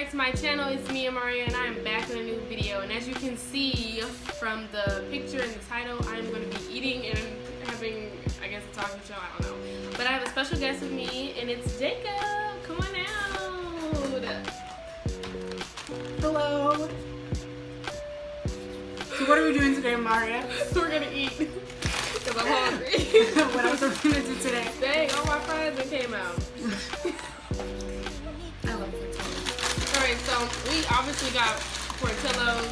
To my channel, it's me, Amaria, and I am back with a new video. And as you can see from the picture and the title, I'm going to be eating and having, I guess, a talking show. I don't know, but I have a special guest with me, and it's Jacob. Come on out. Hello. So what are we doing today, Amaria? We're gonna eat because I'm hungry. What else are we gonna do today? Dang, all my fries that came out. I love Portillo's. Alright, so we obviously got Portillo's.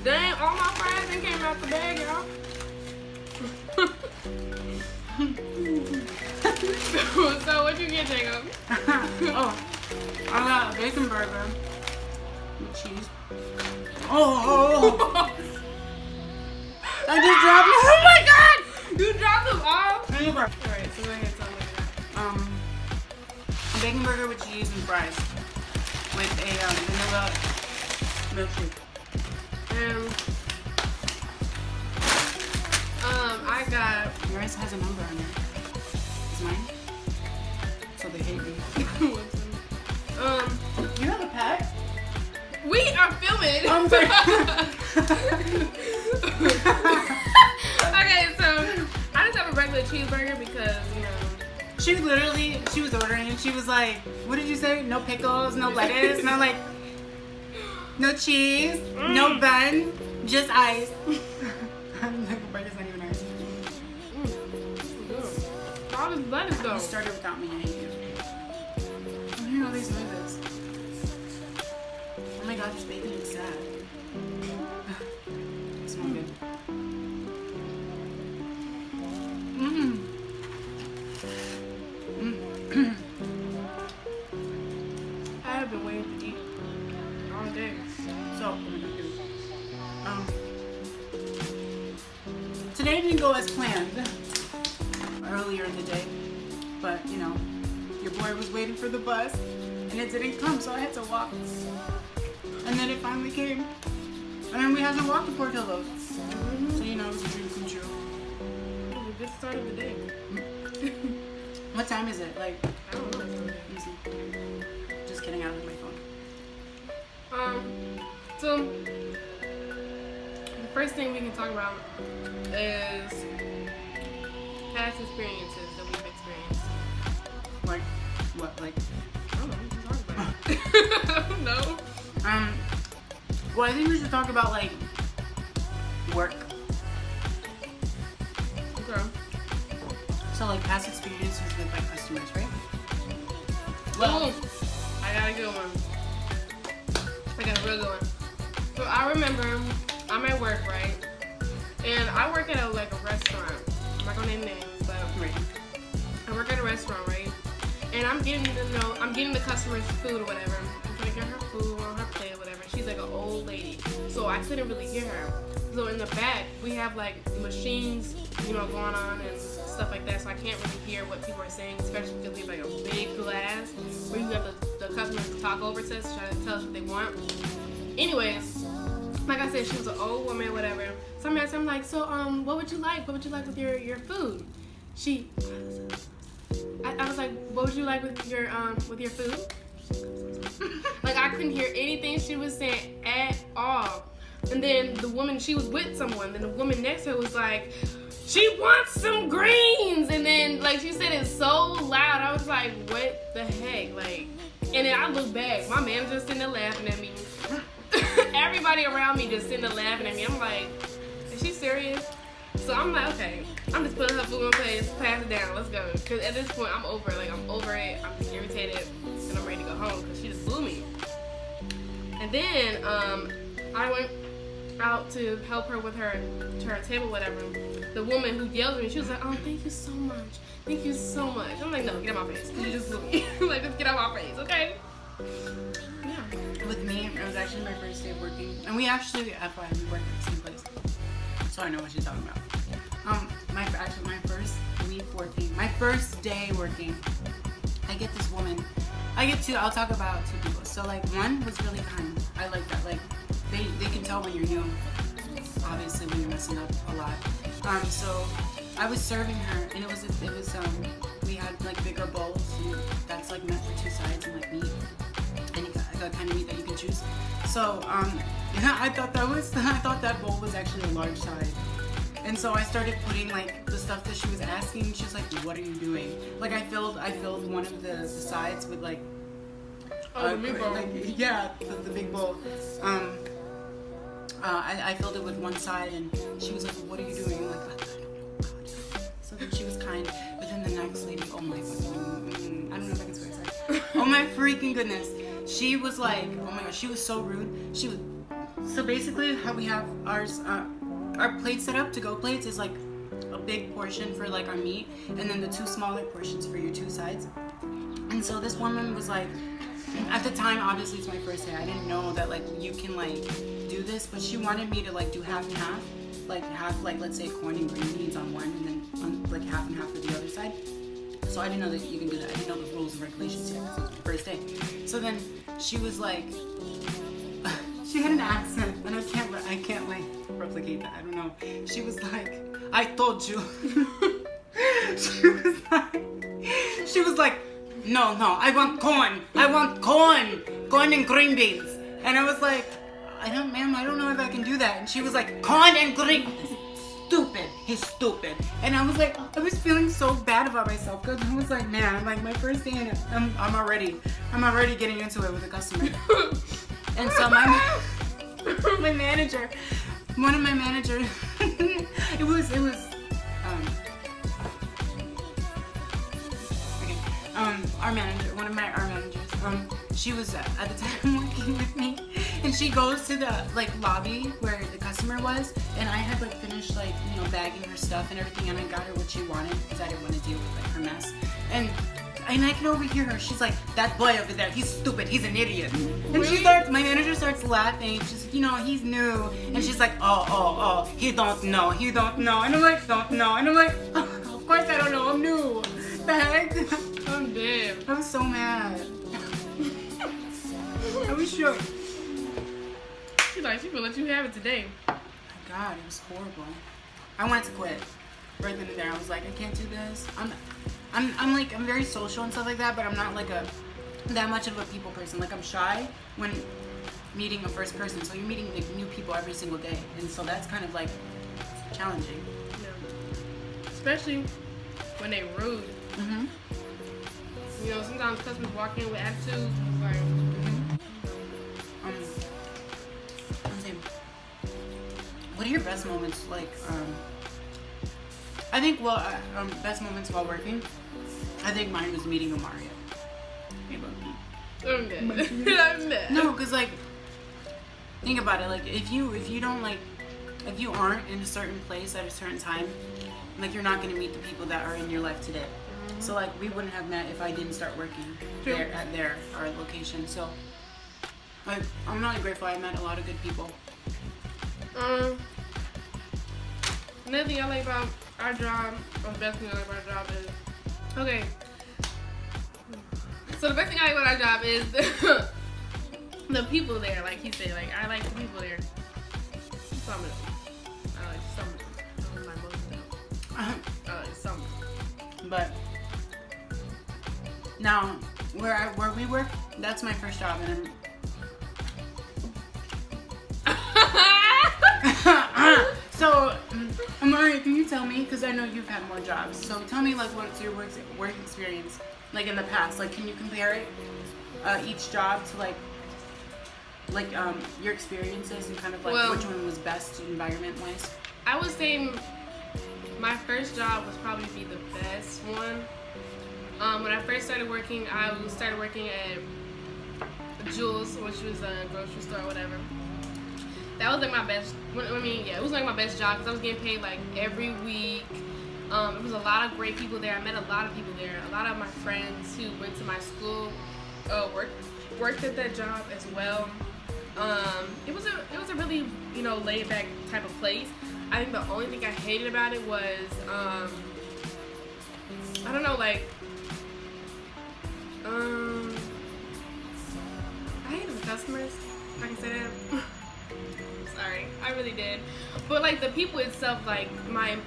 Dang, all my fries that came out the bag, y'all. So what you get, Jacob? Oh, I got a bacon burger with cheese. Oh. I just dropped it. Oh my god! You dropped them all? Alright, Alright, so go ahead and tell me that. a bacon burger with cheese and fries with a vanilla milkshake. I got Yours has a number on it. It's mine. So they hate me. You have a pet? we are filming. I'm sorry. Okay, so I just have a regular cheeseburger because, you know. She was ordering and she was like, what did you say? No pickles, no lettuce, no cheese, no bun, just ice. I'm like, the burger's not even ice. All this lettuce though. You started without me, I hate you. I hear all these noises. Oh my god, this bacon is sad. It smells good. I have been waiting to eat all day. So, today didn't go as planned earlier in the day, but you know, your boy was waiting for the bus and it didn't come, so I had to walk. And then it finally came, and then we had to walk to Portillo's. So you know, it was a dream come true. It was a good start of the day. What time is it? Like, I don't know. easy. Just kidding, I don't have my phone. So the first thing we can talk about is past experiences that we've experienced. Like, what? Like, I don't know. We can talk about it. I don't know. well, I think we should talk about like work. Okay. So like past experiences with like customers, right? Well, I got a good one. I got a real good one. So I remember I'm at work, right? And I work at a restaurant. I'm not gonna name names, but Right. I work at a restaurant, right? And I'm getting the customer's food or whatever. I'm trying to get her food on her plate or whatever. She's like an old lady, so I couldn't really hear her. So in the back, we have like machines, you know, going on and stuff like that. So I can't really hear what people are saying, especially because we have like a big glass where you have the customers to talk over to us, try to tell us what they want. Anyways, like I said, she was an old woman, whatever. So I'm like, so what would you like? What would you like with your food? I was like, what would you like with your food? Like I couldn't hear anything she was saying at all. And then the woman, she was with someone. Then the woman next to her was like, she wants some greens. And then like she said it so loud. I was like, what the heck? Like, and then I looked back. My manager's sitting there laughing at me. Everybody around me just sitting there laughing at me. I'm like, is she serious? So I'm like, okay, I'm just putting her food on place, pass it down, let's go. Because at this point, I'm over it. I'm just irritated, and I'm ready to go home because she just blew me. And then I went out to help her with her table, whatever. The woman who yelled at me, she was like, oh, thank you so much. Thank you so much. I'm like, no, get out my face. You just blew me. Like, just get out my face, okay? Yeah. With me, it was actually my first day of working, and we actually, FYI, we work at the same place, so I know what she's talking about. My first week working, my first day working, I get this woman. I'll talk about two people. So like one was really kind. I like that. Like they can tell when you're new. Obviously when you're messing up a lot. So I was serving her, and it was we had like bigger bowls, and that's like meant for two sides and like meat, and the kind of meat that you can choose. So I thought that bowl was actually a large side. And so I started putting like the stuff that she was asking. She's like, "What are you doing?" Like I filled one of the sides with like the meatball. Like, yeah, the big bowl. I filled it with one side, and she was like, "What are you doing?" I'm like, so then she was kind. But then the next lady, oh my fucking, I don't know if I can swear. Oh my freaking goodness. She was like, oh my gosh, she was so rude. So basically how we have our plate set up, to-go plates, is like a big portion for like our meat, and then the two smaller portions for your two sides. And so this woman was like, at the time, obviously it's my first day, I didn't know that like you can like do this, but she wanted me to like do half and half, like half, like let's say corn and green beans on one, and then like half and half for the other side. So I didn't know that you can do that. I didn't know the rules and regulations yet, because it was my first day. So then she was like, she had an accent, and I can't like replicate that. I don't know. She was like, "I told you." she was like, no, I want corn and green beans. And I was like, ma'am, I don't know if I can do that. And she was like, corn and green. He's stupid. And I was like, I was feeling so bad about myself, because I was like, man, like my first day, and I'm already getting into it with a customer. And so my manager, one of my managers, it was our manager, one of our managers, she was at the time working with me, and she goes to the like lobby where the customer was, and I had like finished like, you know, bagging her stuff and everything, and I got her what she wanted because I didn't want to deal with like her mess, and I can overhear her. She's like, "That boy over there, he's stupid, he's an idiot." And really? my manager starts laughing. She's like, "You know, he's new," and she's like, oh, he don't know, and I'm like, don't know, and I'm like, oh, of course I don't know, I'm new. The heck? I'm dead. I was so mad. I was shook. She's like, she will let you have it today. My God, it was horrible. I wanted to quit right then and there. I was like, I can't do this. I'm very social and stuff like that, but I'm not like that much of a people person. Like I'm shy when meeting a first person. So you're meeting like new people every single day, and so that's kind of like challenging. Yeah. Especially when they rude. Mhm. You know, sometimes customers walk in with attitudes. Like, what are your best moments like? I think best moments while working. I think mine was meeting Amaria. I'm dead. I'm dead. No, because like, think about it. Like, if you aren't in a certain place at a certain time, like you're not gonna meet the people that are in your life today. So like we wouldn't have met if I didn't start working there at our location. So like I'm really grateful. I met a lot of good people. Another thing I like about our job, or the best thing I like about our job is, okay. So the best thing I like about our job is the people there. Like he said, like I like the people there. Some of them. I like some of them. I don't like most of them. I like some of them. But now, where we work, that's my first job, and so, Amari, can you tell me, because I know you've had more jobs, so tell me like what's your work experience like in the past? Like, can you compare it, each job to like your experiences and kind of like which one was best environment wise? I would say my first job was probably be the best one. When I first started working, I started working at Jules, which was a grocery store or whatever. That was like my best. It was like my best job because I was getting paid like every week. It was a lot of great people there. I met a lot of people there. A lot of my friends who went to my school worked at that job as well. It was a really laid back type of place. I think the only thing I hated about it was I don't know, like I hated the customers. If I can say that. Sorry, I really did. But like the people itself, like the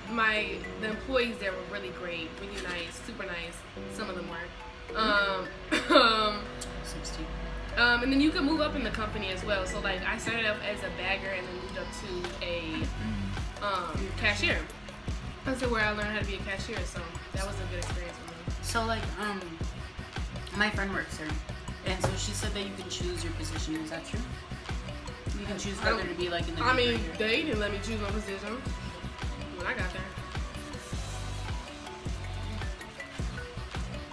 employees there were really great, really nice, super nice. Some of them were. Um, 60. and then you can move up in the company as well. So like I started up as a bagger and then moved up to a cashier. That's where I learned how to be a cashier. So that was a good experience for me. So like my friend works there, and so she said that you can choose your position. Is that true? You can choose whether to be like in the. I mean, they didn't let me choose my position when I got there.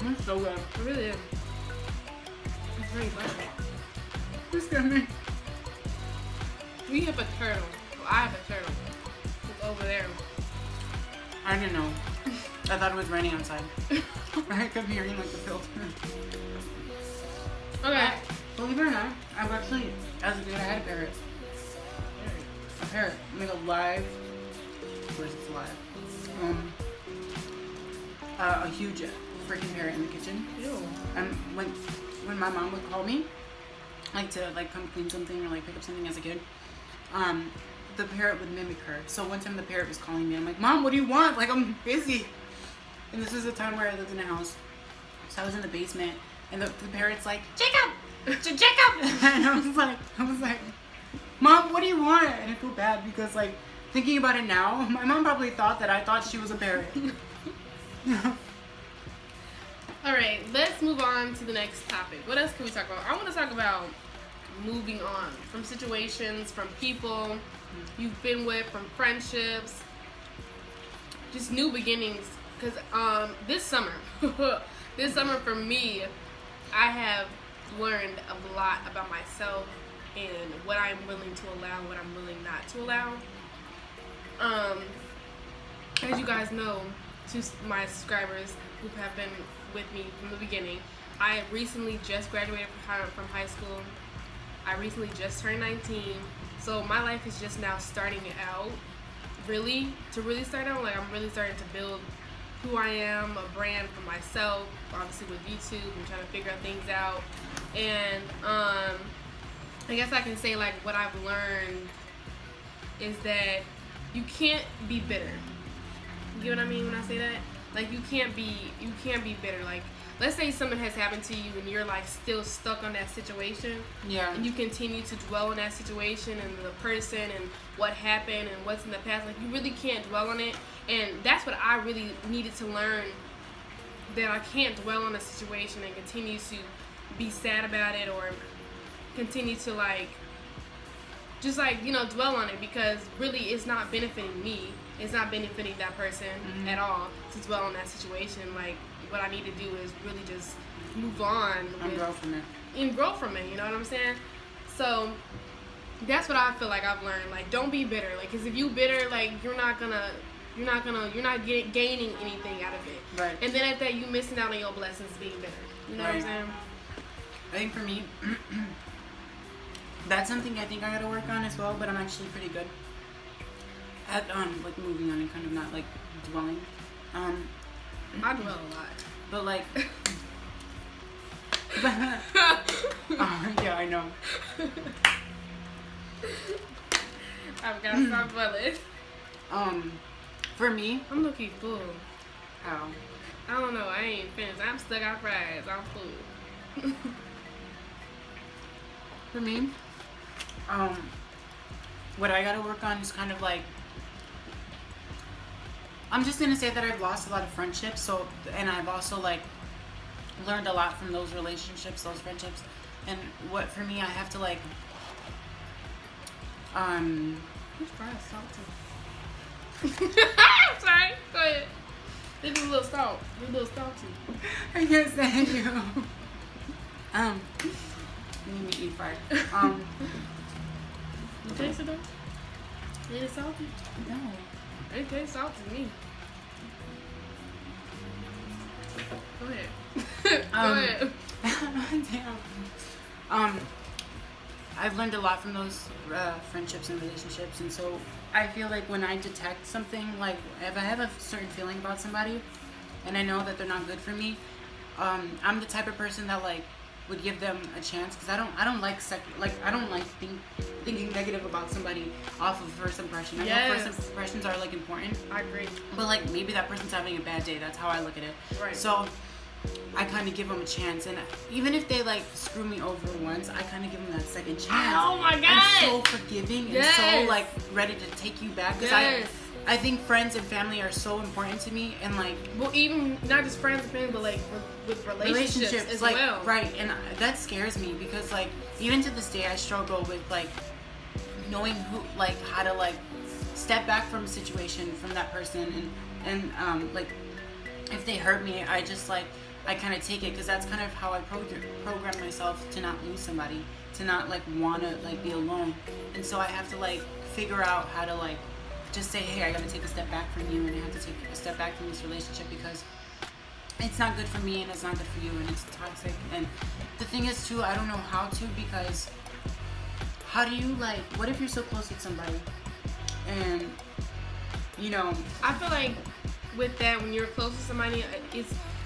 It's so good. It really is. It's very good. It's good. We have a turtle. Well, I have a turtle. It's over there. I didn't know. I thought it was raining outside. I kept hearing like the filter. Okay. Believe it or not, I've actually, as a kid, I had a parrot. A parrot. Like a live. Of course it's live. A huge freaking parrot in the kitchen. Ew. And when my mom would call me, like to like come clean something or like pick up something as a kid, the parrot would mimic her. So one time the parrot was calling me. I'm like, Mom, what do you want? Like I'm busy. And this was the time where I lived in a house. So I was in the basement, and the parrot's like, Jacob! Jacob! And I was like, Mom, what do you want? And I feel bad because like thinking about it now, my mom probably thought that I thought she was a parrot. All right, let's move on to the next topic. What else can we talk about? I want to talk about moving on from situations, from people you've been with, from friendships, just new beginnings. Because this summer for me, I have learned a lot about myself and what I'm willing to allow, what I'm willing not to allow. As you guys know, to my subscribers who have been with me from the beginning, I recently just graduated from high school. I recently just turned 19. So my life is just now starting out, really start out. Like I'm really starting to build who I am, a brand for myself, obviously with YouTube and trying to figure things out. And I guess I can say like what I've learned is that you can't be bitter. You know what I mean when I say that? Like you can't be bitter. Like let's say something has happened to you and you're like still stuck on that situation. Yeah. And you continue to dwell on that situation and the person and what happened and what's in the past. Like you really can't dwell on it. And that's what I really needed to learn, that I can't dwell on a situation and continue to be sad about it or continue to like just like, you know, dwell on it, because really it's not benefiting me. It's not benefiting that person at all to dwell on that situation. Like what I need to do is really just move on and grow from it. And grow from it, you know what I'm saying? So that's what I feel like I've learned. Like don't be bitter. Like cuz if you bitter, like you're not gaining anything out of it. Right. And then at that, you missing out on your blessings being bitter. You know what I'm saying? I think for me, that's something I think I gotta work on as well. But I'm actually pretty good at like moving on and kind of not like dwelling. I dwell a lot. But like, yeah, I know. I've got to stop dwelling. For me, I'm looking full. how? I don't know. I ain't finished. I'm stuck on fries. I'm full. For me, what I gotta work on is kind of like, I'm just gonna say that I've lost a lot of friendships. So, and I've also like learned a lot from those relationships, those friendships. And what for me, I have to like, These fries salty. Sorry. Go ahead. They do a little salt. They're a little salty. I can't stand you. You need me to eat fried. You taste it though? Is it salty? No. It tastes salty to me. Go ahead. Go ahead. Damn. I've learned a lot from those friendships and relationships, and so I feel like when I detect something, like if I have a certain feeling about somebody, and I know that they're not good for me, I'm the type of person that like would give them a chance, because I don't like thinking negative about somebody off of first impression. I know first impressions are like important. I agree. But like maybe that person's having a bad day. That's how I look at it. Right. So I kind of give them a chance, and even if they like screw me over once, I kind of give them that second chance. Oh my God! I'm so forgiving and so like ready to take you back, because I think friends and family are so important to me, and like, well, even not just friends and family, but like with relationships as like, well. Right, and that scares me, because like even to this day I struggle with like knowing who, like how to like step back from a situation, from that person, and like if they hurt me, I just like I kind of take it, because that's kind of how I program myself to not lose somebody, to not like want to like be alone, and so I have to like figure out how to like just say, hey, I gotta take a step back from you, and I have to take a step back from this relationship, because it's not good for me and it's not good for you, and it's toxic. And the thing is too, I don't know how to, because how do you like, what if you're so close with somebody and you know, I feel like with that, when you're close to somebody,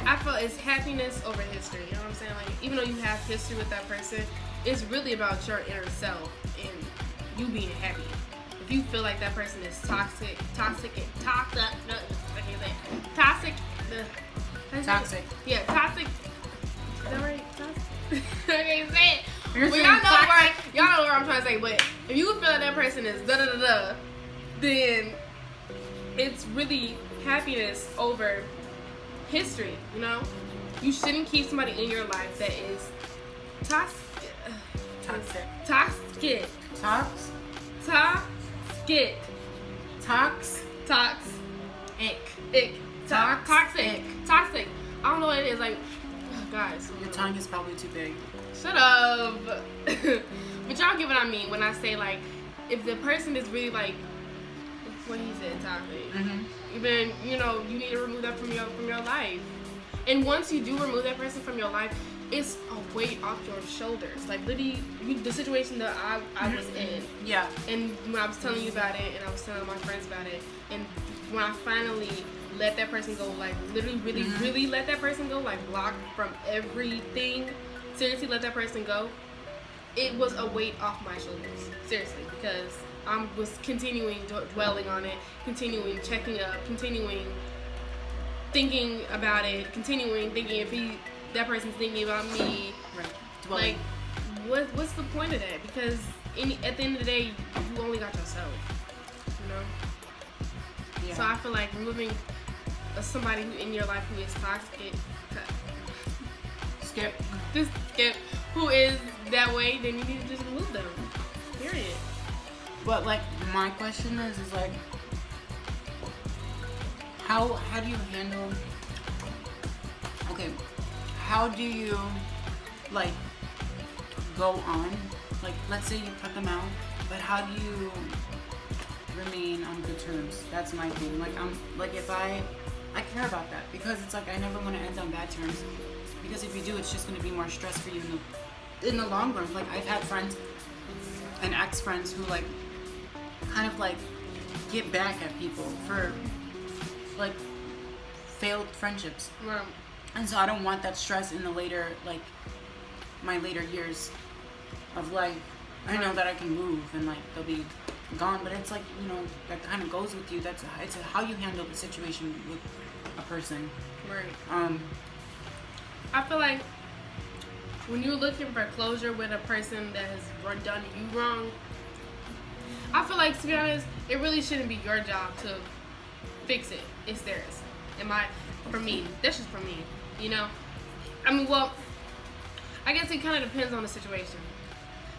I feel it's happiness over history. You know what I'm saying? Like, even though you have history with that person, it's really about your inner self and you being happy. If you feel like that person is toxic, yeah, toxic. Is that right? Toxic. I can't say it. Well, y'all know what I'm trying to say. But if you feel like that person is then it's really happiness over history. You know, you shouldn't keep somebody in your life that is toxic. I don't know what it is. Like, guys, your tongue is probably too big. Shut up. But y'all get what I mean when I say, like, if the person is really like what he said, toxic, then you know you need to remove that from your life. And once you do remove that person from your life, it's a weight off your shoulders. Like, literally, the situation that I was in. Yeah. And when I was telling you about it, and I was telling my friends about it, and when I finally let that person go, like, literally, really let that person go, like, block from everything, seriously let that person go, it was a weight off my shoulders. Seriously, because I was continuing dwelling on it, continuing checking up, continuing thinking about it, continuing thinking if that person's thinking about me. Right. Like, what's the point of that? Because at the end of the day, you only got yourself, you know? Yeah. So I feel like removing somebody in your life who is toxic, who is that way, then you need to just remove them. Period. But like, my question is like, how do you handle? Okay, how do you like go on? Like, let's say you cut them out, but how do you remain on good terms? That's my thing. Like, if I care about that, because it's like I never want to end on bad terms, because if you do, it's just going to be more stress for you in the long run. Like, I've had friends and ex-friends who like kind of like get back at people for like failed friendships. Right. And so I don't want that stress in the later, like my later years of life. I know that I can move and like they'll be gone, but it's like, you know, that kind of goes with you. It's how you handle the situation with a person. Right. I feel like when you're looking for closure with a person that has done you wrong, I feel like, to be honest, it really shouldn't be your job to fix it. It's theirs. For me, that's just for me, you know? I mean, well, I guess it kind of depends on the situation.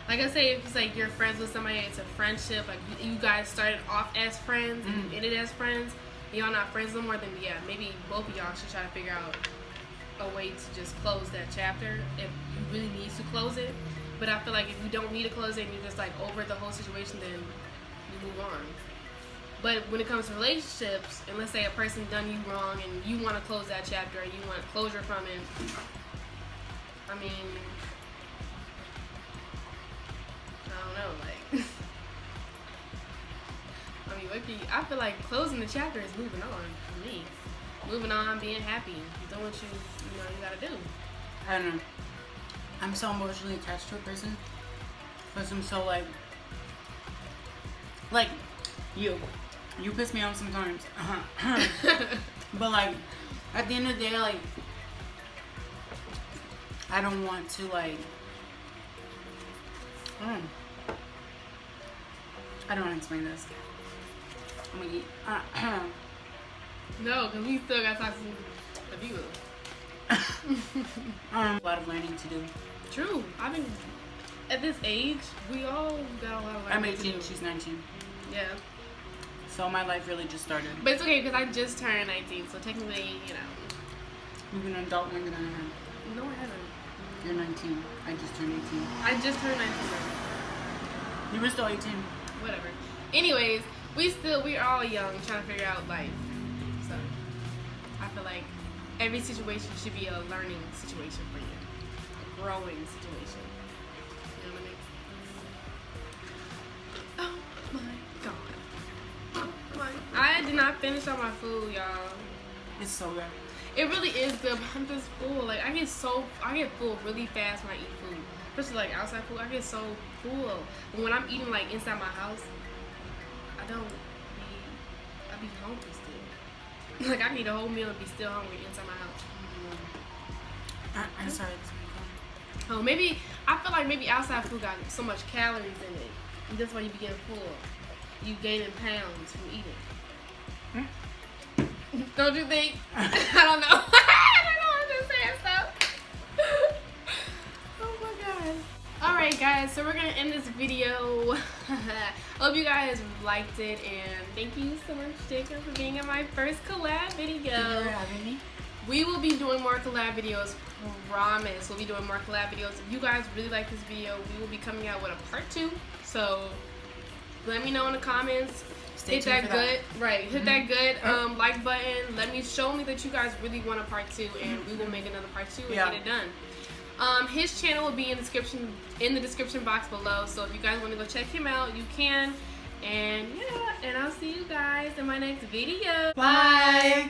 Like I say, if it's like you're friends with somebody, it's a friendship, like you guys started off as friends and ended as friends, y'all not friends no more, then yeah, maybe both of y'all should try to figure out a way to just close that chapter if you really need to close it. But I feel like if you don't need to close it and you're just like over the whole situation, then you move on. But when it comes to relationships, and let's say a person done you wrong and you want to close that chapter and you want closure from it, I mean, I don't know, like, I feel like closing the chapter is moving on for me. Moving on, being happy, doing what you gotta do. I don't know. I'm so emotionally attached to a person because I'm so like you piss me off sometimes. But like at the end of the day, like I don't want to like I don't want to explain this. I'm gonna eat. No, because we still got to talk to the people. A lot of learning to do. True. I mean, at this age, we all got a lot of learning I'm to 18, do. she's 19. Yeah. So my life really just started. But it's okay because I just turned 19, so technically, you know. You've been an adult longer than I have. No, I haven't. You're 19. I just turned 18. I just turned 19. You were still 18. Whatever. Anyways, we're all young trying to figure out life. So I feel like every situation should be a learning situation for you. A growing situation. You know what I mean? Oh my god. Oh my. I did not finish all my food, y'all. It's so good. It really is good, but I'm just full. Like I get full really fast when I eat food. Especially like outside food, I get so full. But when I'm eating like inside my house, I be hungry still. Like I can eat a whole meal and be still hungry inside my house. I'm sorry. Oh, maybe I feel like maybe outside food got so much calories in it. And that's why you be getting full. You gaining pounds from eating. Don't you think? I don't know. I don't know. I'm just saying stuff. Oh my god. Alright guys, so we're gonna end this video. Hope you guys liked it, and thank you so much, Jacob, for being in my first collab video. Thank you for having me. We will be doing more collab videos, promise. We'll be doing more collab videos. If you guys really like this video, we will be coming out with a part 2. So let me know in the comments. Stay tuned for that. Hit that good like button. Show me that you guys really want a part 2, and we will make another part 2 and get it done. His channel will be in the description box below, so if you guys want to go check him out, you can. And yeah, and I'll see you guys in my next video. Bye.